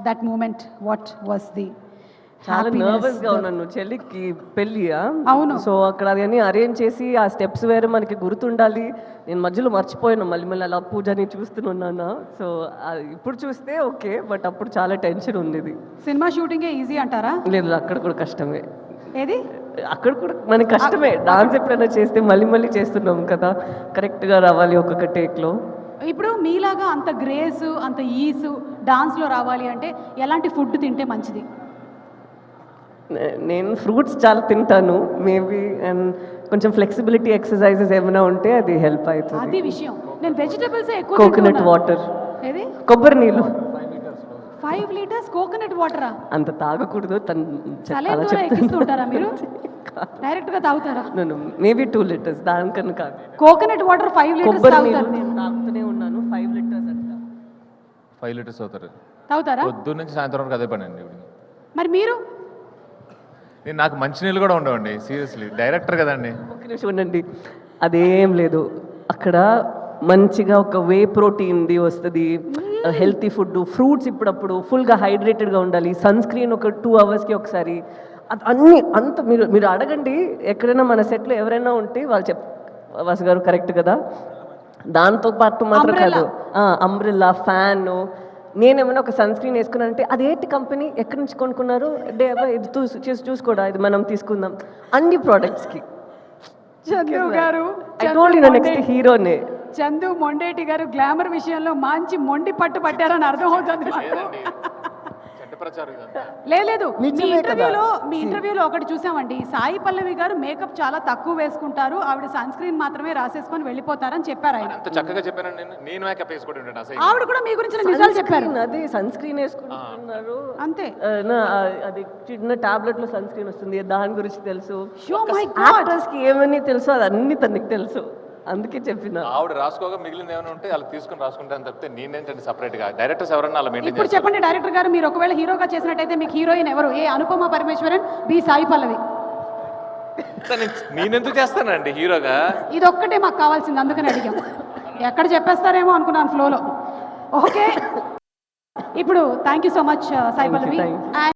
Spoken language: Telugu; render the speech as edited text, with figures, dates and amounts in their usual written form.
that moment? What was the చాలా happiness? నర్వస్ గా ఉన్నాను. చెల్లికి పెళ్ళియా, అవును. సో అక్కడ అవన్నీ అరేంజ్ చేసి ఆ స్టెప్స్ వేరే మనకి గుర్తుండాలి. నేను మధ్యలో మర్చిపోయాను, మళ్ళీ మళ్ళీ అలా పూజని చూస్తున్నాను. సో ఇప్పుడు చూస్తే ఓకే, బట్ అప్పుడు చాలా టెన్షన్ ఉండేది. సినిమా షూటింగే ఈజీ అంటారా? లేదు, అక్కడ కూడా కష్టమే. ఏది? అక్కడ కూడా మనకి కష్టమే. డాన్స్ ఎప్పుడైనా చేస్తే మళ్ళీ మళ్ళీ చేస్తున్నాం కదా, కరెక్ట్గా రావాలి ఒక్కొక్క టేక్లో. ఇప్పుడు మీలాగా అంత గ్రేస్, అంత ఈసు డాన్స్లో రావాలి అంటే ఎలాంటి ఫుడ్ తింటే మంచిది? నేను ఫ్రూట్స్ చాలా తింటాను మేబీ, అండ్ కొంచెం ఫ్లెక్సిబిలిటీ ఎక్సర్సైజెస్ ఏమైనా ఉంటే అది హెల్ప్ అవుతుంది. అది విషయం. నేను వెజిటబుల్స్ ఎక్కువ కోకోనట్ వాటర్, ఏది? కొబ్బరి నీళ్ళు. 5 లీటర్స్ కోకోనట్ వాటరా? అంత తాగకూడదు, సలైన్ ద్వారా ఎక్కిస్తుంటారా మీరు? డైరెక్ట్ గా తాగుతారా? మేబీ 2 లీటర్స్, దానికన్నా కాదు. కోకోనట్ వాటర్ 5 లీటర్స్ కొబ్బరి తాగుతారు? నీళ్ళు నేను తాగుతూనే ఉన్నాను. 5 లీటర్స్ అంట. 5 లీటర్స్ అవుతారు. తాగుతారా? పొద్దున్న నుంచి సాయంత్రం వరకు అదే పని అండి. మరి మీరు? నేను నాకు మంచినీళ్ళు కూడా ఉండవండి, సీరియస్లీ. డైరెక్టర్ కదండి. ఒక నిమిషం ఉండండి, అదేం లేదు. అక్కడ మంచిగా ఒక వే ప్రోటీన్ది వస్తుంది, హెల్తీ ఫుడ్, ఫ్రూట్స్ ఇప్పుడప్పుడు ఫుల్గా హైడ్రేటెడ్గా ఉండాలి, సన్ స్క్రీన్ ఒక 2 అవర్స్కి ఒకసారి, అన్నీ అంత మీరు అడగండి. ఎక్కడైనా మన సెట్లో ఎవరైనా ఉంటే వాళ్ళు వాసు గారు కరెక్ట్ కదా, దాంతో పాటు మాత్రం కాదు, అంబ్రెల్లా, ఫ్యాన్. నేనేమైనా ఒక సన్ స్క్రీన్ వేసుకున్నానంటే అదేంటి కంపెనీ, ఎక్కడి నుంచి కొనుక్కున్నారు, ఇది చూసుకోడా, ఇది మనం తీసుకుందాం, అన్ని ప్రోడక్ట్స్కి. చందు గారు, నెక్స్ట్ హీరోనే చందు మొండేటి గారు గ్లామర్ విషయంలో మంచి మొండి పట్టు పట్టారని అర్థం అవుతుంది మాకు. లేదు, మీ ఇంటర్వ్యూలో ఒకటి చూసామండి, సాయి పల్లవి గారు మేకప్ చాలా తక్కువ వేసుకుంటారు, ఆవిడ సన్ స్క్రీన్ మాత్రమే రాసేసుకొని వెళ్ళిపోతారని చెప్పారు ఆయన. చక్కగా చెప్పాను నేను మేకప్ వేసుకోవడం. ఆవిడ కూడా మీ గురించి నిజాలు చెప్పారు. అదే సన్ స్క్రీన్ వేసుకుంటున్నారు అంతే. అది చిన్న టాబ్లెట్ లో సన్ స్క్రీన్ వస్తుంది, దాని గురించి తెలుసు. Oh my God. యాక్టర్స్ కి ఏమని తెలుసు అది అన్ని తనకి తెలుసు, అందుకే చెప్పిన. ఆవిడ రాసుకోగా మిగిలింది ఏమైనా ఉంటే అలా తీసుకుని రాసుకుంటాను తప్పితే నేనేంటంటే సపరేట్ గా డైరెక్టర్స్ ఎవరన్నా అలా మెయింటైన్ ఇప్పుడు చెప్పండి డైరెక్టర్ గారు, మీరు ఒకవేళ హీరోగా చేసినట్టయితే మీకు హీరోయిన్ ఎవరు? ఏ అనుపమ పరమేశ్వరన్, బి సాయి పల్లవి? నేనెందుకు చేస్తానండి హీరోగా? ఇది ఒక్కటే మాకు కావాల్సింది, అందుకని అడిగాం. ఎక్కడ చెప్పేస్తారేమో అనుకున్నాను ఫ్లోలో. ఓకే, ఇప్పుడు thank you so much Sai Pallavi.